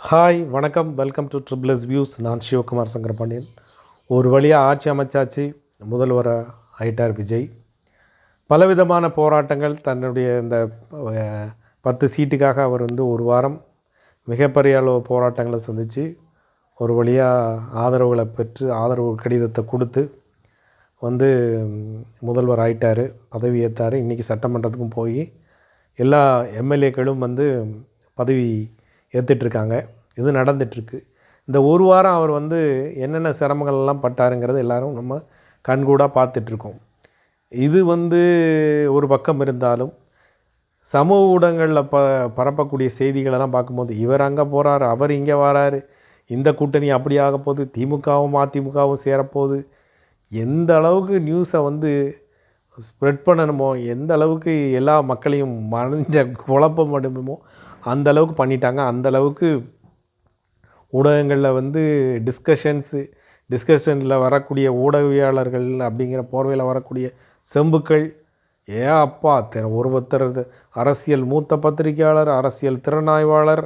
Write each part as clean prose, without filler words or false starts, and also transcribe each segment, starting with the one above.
Hi வணக்கம், welcome to triple S views. நான் சிவகுமார் சங்கரபாண்டியன். ஒரு வழியாக ஆட்சி அமைச்சாச்சு, முதல்வர் ஆயிட்டார் விஜய். பலவிதமான போராட்டங்கள், தன்னுடைய இந்த 10 சீட்டுக்காக அவர் ஒரு வாரம் மிகப்பெரிய அளவு போராட்டங்களை சந்தித்து ஒரு வழியாக ஆதரவுகளை பெற்று ஆதரவு கடிதத்தை கொடுத்து முதல்வர் ஆயிட்டார், பதவி ஏற்றார். இன்றைக்கி சட்டமன்றத்துக்கும் போய் எல்லா எம்எல்ஏக்களும் பதவி ஏற்றுட்ருக்காங்க. இது நடந்துகிட்ருக்கு. இந்த ஒரு வாரம் அவர் என்னென்ன சிரமங்கள்லாம் பட்டாருங்கிறது எல்லோரும் நம்ம கண்கூடாக பார்த்துட்ருக்கோம். இது ஒரு பக்கம் இருந்தாலும் சமூக ஊடகங்களில் பரப்பக்கூடிய செய்திகளெல்லாம் பார்க்கும்போது இவர் அங்கே போகிறாரு, அவர் இங்கே வராரு, இந்த கூட்டணி அப்படி ஆக போகுது, திமுகவும் அதிமுகவும் சேரப்போகுது, எந்த அளவுக்கு நியூஸை ஸ்ப்ரெட் பண்ணணுமோ, எந்த அளவுக்கு எல்லா மக்களையும் குழப்பம் பண்ணுமோ அந்த அளவுக்கு பண்ணிட்டாங்க. அந்த அளவுக்கு ஊடகங்களில் டிஸ்கஷனில் வரக்கூடிய ஊடகவியாளர்கள் அப்படிங்கிற போர்வையில் வரக்கூடிய செம்புக்கள், அப்பா ஒருத்தர் அரசியல் மூத்த பத்திரிகையாளர், அரசியல் திறனாய்வாளர்,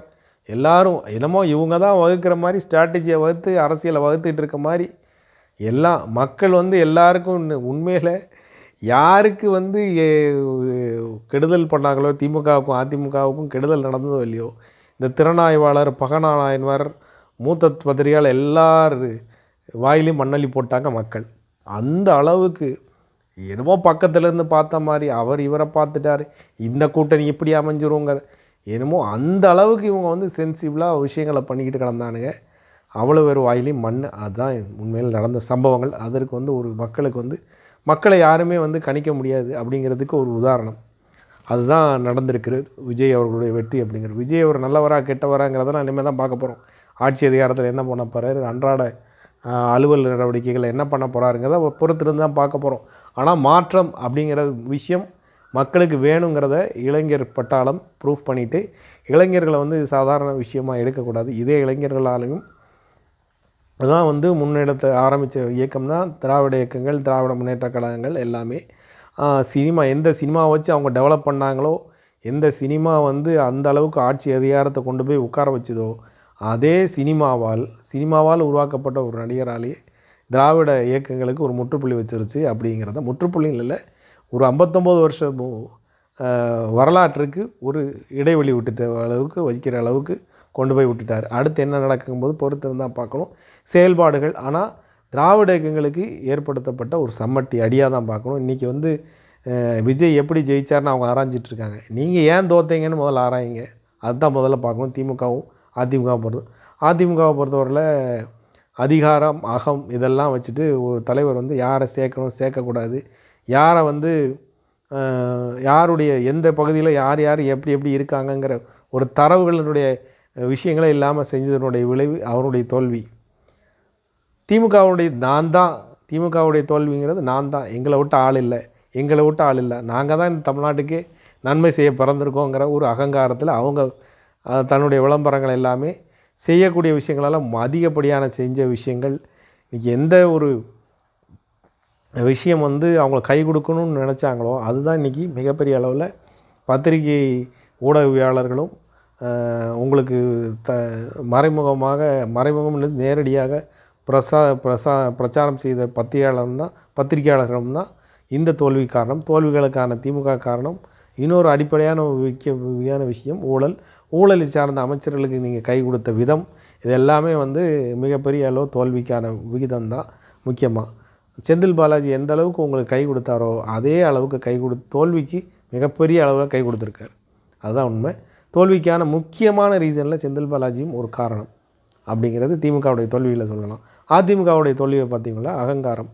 எல்லாரும் என்னமோ இவங்க தான் வகுக்கிற மாதிரி ஸ்ட்ராட்டஜியை வகுத்து அரசியலை வகுத்துட்டு இருக்க மாதிரி எல்லாம் மக்கள் எல்லாருக்கும் உண்மையில் யாருக்கு கெடுதல் பண்ணாங்களோ, திமுகவுக்கும் அதிமுகவுக்கும் கெடுதல் நடந்ததோ இல்லையோ, இந்த திறனாய்வாளர், பகனாய்வாளர், மூத்த பத்திரிகையாளர் எல்லார் வாயிலையும் மண்ணள்ளி போட்டாங்க மக்கள். அந்த அளவுக்கு என்னமோ பக்கத்துலேருந்து பார்த்த மாதிரி அவர் இவரை பார்த்துட்டார், இந்த கூட்டணி இப்படி அமைஞ்சிருங்க, என்னமோ அந்த அளவுக்கு இவங்க சென்சிபிளாக விஷயங்களை பண்ணிக்கிட்டு கிடந்தானுங்க. அவ்வளோ பேர் வாயிலையும் மண். அதுதான் உண்மையில் நடந்த சம்பவங்கள். அதற்கு ஒரு மக்களுக்கு மக்களை யாருமே கணிக்க முடியாது அப்படிங்கிறதுக்கு ஒரு உதாரணம் அதுதான் நடந்திருக்கிறது. விஜய் அவர்களுடைய வெற்றி அப்படிங்கிறது. விஜய் அவர் நல்லவரா கெட்டவராங்கிறதெல்லாம் இனிமேல் தான் பார்க்க போகிறோம். ஆட்சி அதிகாரத்தில் என்ன பண்ண போகிறாரு, அன்றாட அலுவல் நடவடிக்கைகளை என்ன பண்ண போகிறாருங்கிறத பொறுத்திருந்து தான் பார்க்க போகிறோம். ஆனால் மாற்றம் அப்படிங்கிற விஷயம் மக்களுக்கு வேணுங்கிறத இளைஞர் பட்டாளம் ப்ரூஃப் பண்ணிவிட்டு, இளைஞர்களை சாதாரண விஷயமாக எடுக்கக்கூடாது. இதே இளைஞர்களாலையும் அதுதான் முன்னெடுத்த ஆரம்பித்த இயக்கம் தான் திராவிட இயக்கங்கள், திராவிட முன்னேற்ற கழகங்கள் எல்லாமே. சினிமா எந்த சினிமாவை வச்சு அவங்க டெவலப் பண்ணாங்களோ, எந்த சினிமா அந்த அளவுக்கு ஆட்சி அதிகாரத்தை கொண்டு போய் உட்கார வச்சுதோ, அதே சினிமாவால் உருவாக்கப்பட்ட ஒரு நடிகராலேயே திராவிட இயக்கங்களுக்கு ஒரு முற்றுப்புள்ளி வச்சிருச்சு. அப்படிங்கிறத முற்றுப்புள்ளிகள் இல்லை, ஒரு 59 வருஷம் வரலாற்றுக்கு ஒரு இடைவெளி விட்டுட்ட அளவுக்கு வைக்கிற அளவுக்கு கொண்டு போய் விட்டுட்டார். அடுத்து என்ன நடக்கும்போது பொறுத்து இருந்தால் பார்க்கணும் செயல்பாடுகள். ஆனால் திராவிட இயக்கங்களுக்கு ஏற்படுத்தப்பட்ட ஒரு சம்மட்டி அடியாக தான் பார்க்கணும். இன்றைக்கி விஜய் எப்படி ஜெயிச்சார்னு அவங்க ஆராய்ஞ்சிட்ருக்காங்க. நீங்கள் ஏன் தோத்தீங்கன்னு முதல்ல ஆராயுங்க. அதுதான் முதல்ல பார்க்கணும். திமுகவும் அதிமுகவை பொறுத்தவரையில் அதிகாரம், அகம் இதெல்லாம் வச்சுட்டு ஒரு தலைவர் யாரை சேர்க்கணும், சேர்க்கக்கூடாது, யாரை யாருடைய எந்த பகுதியில் யார் யார் எப்படி எப்படி இருக்காங்கங்கிற ஒரு தரவுகளினுடைய விஷயங்களே இல்லாமல் செஞ்சதனுடைய விளைவு அவருடைய தோல்வி. திமுகவுடைய தோல்விங்கிறது நான் தான், எங்களை விட்டு ஆள் இல்லை, நாங்கள் தான் இந்த தமிழ்நாட்டுக்கே நன்மை செய்ய பிறந்திருக்கோங்கிற ஒரு அகங்காரத்தில் அவங்க தன்னுடைய விளம்பரங்கள் எல்லாமே செய்யக்கூடிய விஷயங்களெல்லாம் அதிகப்படியான செஞ்ச விஷயங்கள். இன்றைக்கி எந்த ஒரு விஷயம் அவங்கள கை கொடுக்கணும்னு நினச்சாங்களோ அதுதான் இன்றைக்கி மிகப்பெரிய அளவில் பத்திரிகை ஊடகவியாளர்களும் உங்களுக்கு மறைமுகம் நேரடியாக பிரச்சாரம் செய்த பத்திரிகையாளர்களும் தான் இந்த தோல்வி காரணம். தோல்விகளுக்கான திமுக காரணம். இன்னொரு அடிப்படையான முக்கியமான விஷயம் ஊழலை சார்ந்த அமைச்சர்களுக்கு நீங்கள் கை கொடுத்த விதம், இது எல்லாமே மிகப்பெரிய அளவு தோல்விக்கான விகிதம் தான். முக்கியமாக செந்தில் பாலாஜி எந்த அளவுக்கு உங்களுக்கு கை கொடுத்தாரோ அதே அளவுக்கு தோல்விக்கு மிகப்பெரிய அளவில் கை கொடுத்துருக்காரு. அதுதான் உண்மை. தோல்விக்கான முக்கியமான ரீசனில் செந்தில் பாலாஜியும் ஒரு காரணம் அப்படிங்கிறது திமுகவுடைய தோல்வியில் சொல்லலாம். அதிமுகவுடைய தோல்வியை பார்த்திங்களா, அகங்காரம்.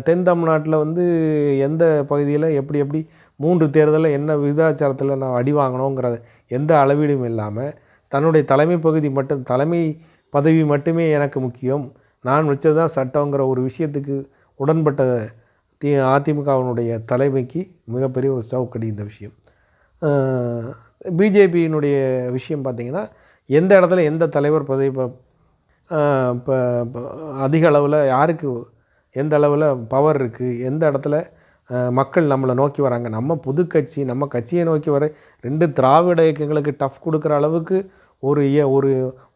தென் தமிழ்நாட்டில் எந்த பகுதியில் எப்படி 3 தேர்தலில் என்ன விகிதாச்சாரத்தில் நான் அடி வாங்கணுங்கிற எந்த அளவீடும் இல்லாமல் தன்னுடைய தலைமை பதவி மட்டுமே எனக்கு முக்கியம், நான் வச்சது தான் சட்டங்கிற ஒரு விஷயத்துக்கு உடன்பட்ட அதிமுகவினுடைய தலைமைக்கு மிகப்பெரிய ஒரு சவுக்கடி இந்த விஷயம். பிஜேபியினுடைய விஷயம் பார்த்திங்கன்னா, எந்த இடத்துல எந்த தலைவர் பதவி இப்போ அதிக அளவில் யாருக்கு எந்த அளவில் பவர் இருக்குது, எந்த இடத்துல மக்கள் நம்மளை நோக்கி வராங்க, நம்ம புது கட்சி நம்ம கட்சியை நோக்கி வர 2 திராவிட இயக்கங்களுக்கு டஃப் கொடுக்குற அளவுக்கு ஒரு ஒரு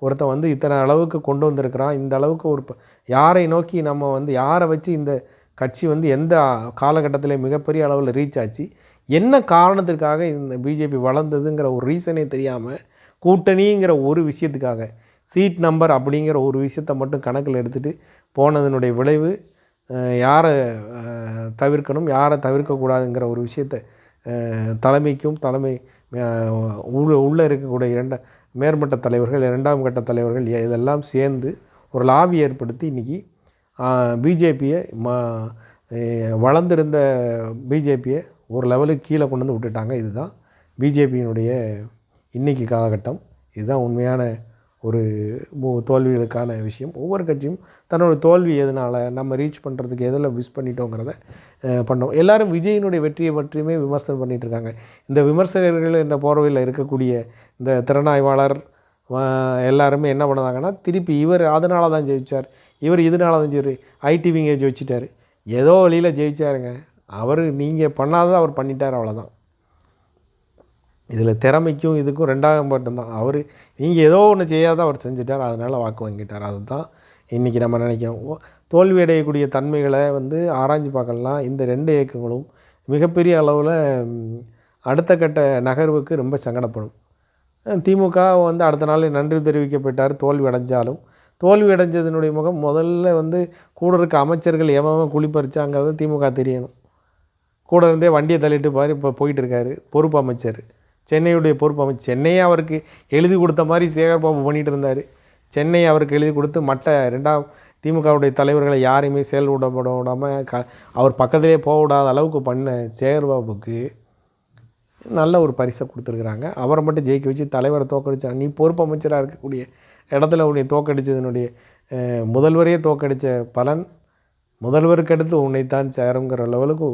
ஒருத்தன் வந்து இத்தனை அளவுக்கு கொண்டு வந்திருக்கிறான், இந்த அளவுக்கு ஒரு யாரை நோக்கி நம்ம வந்து யாரை வச்சு இந்த கட்சி வந்து எந்த காலகட்டத்திலே மிகப்பெரிய அளவில் ரீச் ஆச்சு, என்ன காரணத்திற்காக இந்த பிஜேபி வளர்ந்ததுங்கிற ஒரு ரீசனே தெரியாமல் கூட்டணிங்கிற ஒரு விஷயத்துக்காக சீட் நம்பர் அப்படிங்கிற ஒரு விஷயத்தை மட்டும் கணக்கில் எடுத்துகிட்டு போனதனுடைய விளைவு யாரை தவிர்க்கணும் யாரை தவிர்க்கக்கூடாதுங்கிற ஒரு விஷயத்தை தலைமைக்கும் உள்ளே இருக்கக்கூடிய மேற்பட்ட தலைவர்கள் 2ஆம் கட்ட தலைவர்கள் இதெல்லாம் சேர்ந்து ஒரு லாபி ஏற்படுத்தி இன்றைக்கி பிஜேபியை வளர்ந்திருந்த பிஜேபியை ஒரு லெவலுக்கு கீழே கொண்டு வந்து விட்டுட்டாங்க. இதுதான் பிஜேபியினுடைய இன்றைக்கி காலகட்டம். இதுதான் உண்மையான ஒரு தோல்விகளுக்கான விஷயம். ஒவ்வொரு கட்சியும் தன்னோட தோல்வி எதனால் நம்ம ரீச் பண்ணுறதுக்கு எதில் மிஸ் பண்ணிட்டோங்கிறத பண்ணோம். எல்லோரும் விஜயினுடைய வெற்றியை பற்றியுமே விமர்சனம் பண்ணிகிட்ருக்காங்க. இந்த விமர்சகர்கள் என்ற போர்வையில் இருக்கக்கூடிய இந்த திறனாய்வாளர் எல்லாருமே என்ன பண்ணாங்கன்னா, திருப்பி இவர் அதனால தான் ஜெயித்தார், இவர் இதனால தான் ஐடிவிங்க ஜெயிச்சிட்டார், ஏதோ வழியில் ஜெயிச்சாருங்க. அவர் நீங்கள் பண்ணாதான் அவர் பண்ணிட்டார், அவ்வளோதான். இதில் திறமைக்கும் இதுக்கும் 2ஆம் மட்டும்தான். அவர் நீங்கள் ஏதோ ஒன்று செய்யாத அவர் செஞ்சுட்டார், அதனால் வாக்கு வாங்கிட்டார். அதுதான் இன்றைக்கி நம்ம நினைக்கிறோம். தோல்வி அடையக்கூடிய தன்மைகளை வந்து ஆராய்ஞ்சு பார்க்கலாம். இந்த 2 இயக்கங்களும் மிகப்பெரிய அளவில் அடுத்த கட்ட நகர்வுக்கு ரொம்ப சங்கடப்படும். திமுக வந்து அடுத்த நாள் நன்றி தெரிவிக்கப்பட்டார். தோல்வி அடைஞ்சாலும் தோல்வி அடைஞ்சதனுடைய முகம் முதல்ல வந்து கூட இருக்க அமைச்சர்கள் எவன் குளிப்பறிச்சாங்கிறது திமுக தெரியணும். கூட இருந்தே வண்டியை தள்ளிட்டு பாரு இப்போ போயிட்டு இருக்காரு பொறுப்பு அமைச்சர், சென்னையுடைய பொறுப்பு அமைச்சர். சென்னையை அவருக்கு எழுதி கொடுத்த மாதிரி சேகர்பாபு பண்ணிகிட்டு இருந்தார். சென்னை அவருக்கு எழுதி கொடுத்து மற்ற 2ஆம் திமுகவுடைய தலைவர்களை யாரையுமே செயல்பட விடாமல் அவர் பக்கத்திலே போக விடாத அளவுக்கு பண்ண சேகர்பாபுக்கு நல்ல ஒரு பரிசை கொடுத்துருக்குறாங்க. அவரை மட்டும் ஜெயிக்க வச்சு தலைவரை தோக்கடிச்சாங்க. நீ பொறுப்பு அமைச்சராக இருக்கக்கூடிய இடத்துல உன்னை தோக்கடிச்சதனுடைய முதல்வரையே தோக்கடித்த பலன் முதல்வருக்கு அடுத்து உன்னைத்தான் சேருங்கிற லெவலுக்கு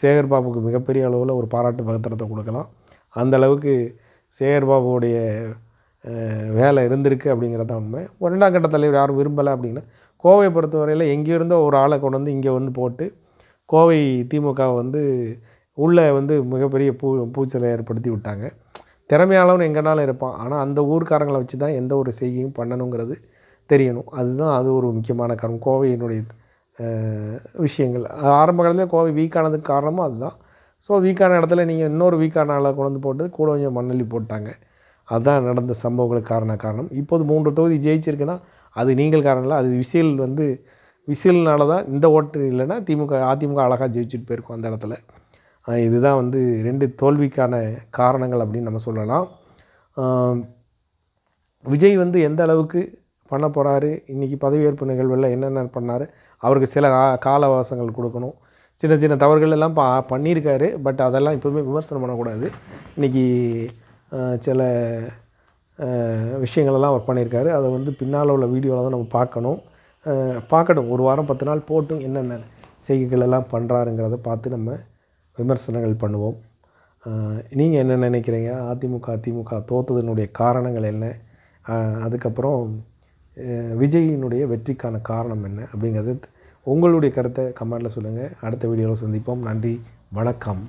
சேகர்பாபுக்கு மிகப்பெரிய அளவில் ஒரு பாராட்டு பத்திரத்தை கொடுக்கலாம். அந்த அளவுக்கு சேகர்பாபுடைய வேலை இருந்திருக்கு அப்படிங்கிறது தான் உண்மை. 2ஆம் கட்ட தலைவர் யாரும் விரும்பலை அப்படின்னா, கோவையை பொறுத்தவரையில் எங்கேயோ இருந்தோ ஒரு ஆளை கொண்டு வந்து இங்கே வந்து போட்டு கோவை திமுக வந்து உள்ளே வந்து மிகப்பெரிய பூச்சலை ஏற்படுத்தி விட்டாங்க. திறமையாளவன் எங்கேனாலும் இருப்பான், ஆனால் அந்த ஊர்க்காரங்களை வச்சு தான் எந்த ஒரு செய்கையும் பண்ணணுங்கிறது தெரியணும். அதுதான் அது ஒரு முக்கியமான காரணம். கோவையினுடைய விஷயங்கள் ஆரம்ப காலத்தில் கோவை வீக்கானதுக்கு காரணமும் அதுதான். ஸோ வீக்கான இடத்துல நீங்கள் இன்னொரு வீக்கான ஆளை கொண்டு வந்து போட்டு கூட கொஞ்சம் மண்ணள்ளி போட்டாங்க. அதுதான் நடந்த சம்பவங்களுக்கு காரணம். இப்போது 3 தொகுதி ஜெயிச்சிருக்குன்னா அது நீங்கள் காரணம் இல்லை, அது விசில்னால தான். இந்த ஓட்டு இல்லைன்னா அதிமுக அழகாக ஜெயிச்சுட்டு போயிருக்கும் அந்த இடத்துல. இதுதான் வந்து 2 தோல்விக்கான காரணங்கள் அப்படின்னு நம்ம சொல்லலாம். விஜய் வந்து எந்த அளவுக்கு பண்ண போகிறாரு, இன்றைக்கி பதவியேற்பு நிகழ்வில் என்னென்ன பண்ணார், அவருக்கு சில கால அவகாசங்கள் கொடுக்கணும். சின்ன சின்ன தவறுகள் எல்லாம் பண்ணியிருக்காரு. பட் அதெல்லாம் எப்போதுமே விமர்சனம் பண்ணக்கூடாது. இன்றைக்கி சில விஷயங்களெல்லாம் அவர் பண்ணியிருக்காரு. அதை வந்து பின்னால் உள்ள வீடியோவில் தான் நம்ம பார்க்கணும். ஒரு வாரம் 10 நாள் போட்டும் என்னென்ன செய்கைகள் எல்லாம் பண்ணுறாருங்கிறத பார்த்து நம்ம விமர்சனங்கள் பண்ணுவோம். நீங்கள் என்ன நினைக்கிறீங்க? திமுக தோற்றதனுடைய காரணங்கள் என்ன? அதுக்கப்புறம் விஜயினுடைய வெற்றிக்கான காரணம் என்ன அப்படிங்கிறது உங்களுடைய கருத்தை கமெண்டில் சொல்லுங்கள். அடுத்த வீடியோவில் சந்திப்போம். நன்றி, வணக்கம்.